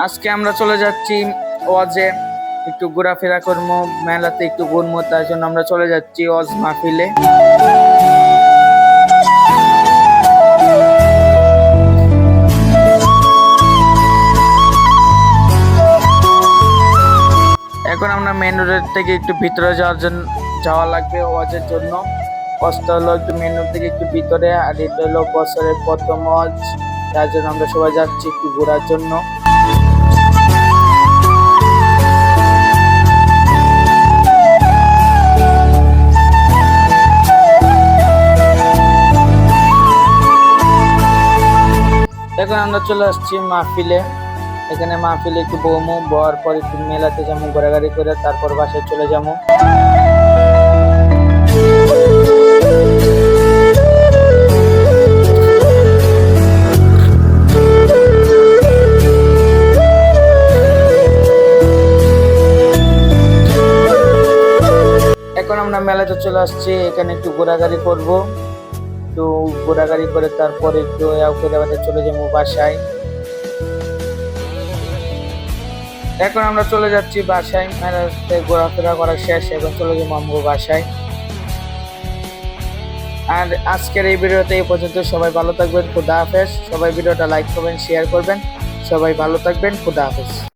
আজকে আমরা চলে যাচ্ছি ওয়াজে, একটু ঘোরাফেরা করবো, মেলাতে একটু ঘুরবো, তার জন্য আমরা চলে যাচ্ছি ওয়াজ মাহফিলে। এখন আমরা মেন রোডের থেকে একটু ভিতরে যাওয়া লাগবে ওয়াজের জন্য। কষ্ট হলো একটু মেন রোড থেকে একটু ভিতরে, আর এটা হলো বছরের প্রথম ওয়াজ, তার জন্য আমরা সবাই যাচ্ছি একটু ঘোরার জন্য। এখন আমরা চলে আসছি মাহফিলে। এখানে মাহফিলে একটু বমু, বর পর একটু মেলাতে যাবো, ঘোরাঘুরি করে তারপর বাসায় চলে যাবো। এখন আমরা মেলাতে চলে আসছি, এখানে একটু ঘোরাঘুরি করবো, একটু ঘোরাঘুরি করে তারপরে একটু চলে যাবো বাসায়। এখন আমরা চলে যাচ্ছি বাসায়, মেলাতে ঘোরাফেরা করা শেষ, এখন চলে যাবো আমগো বাসায়। আর আজকের এই ভিডিওতে এই পর্যন্ত। সবাই ভালো থাকবেন, খুদা হাফেজ। সবাই ভিডিওটা লাইক করবেন, শেয়ার করবেন। সবাই ভালো থাকবেন, খুদা হাফেজ।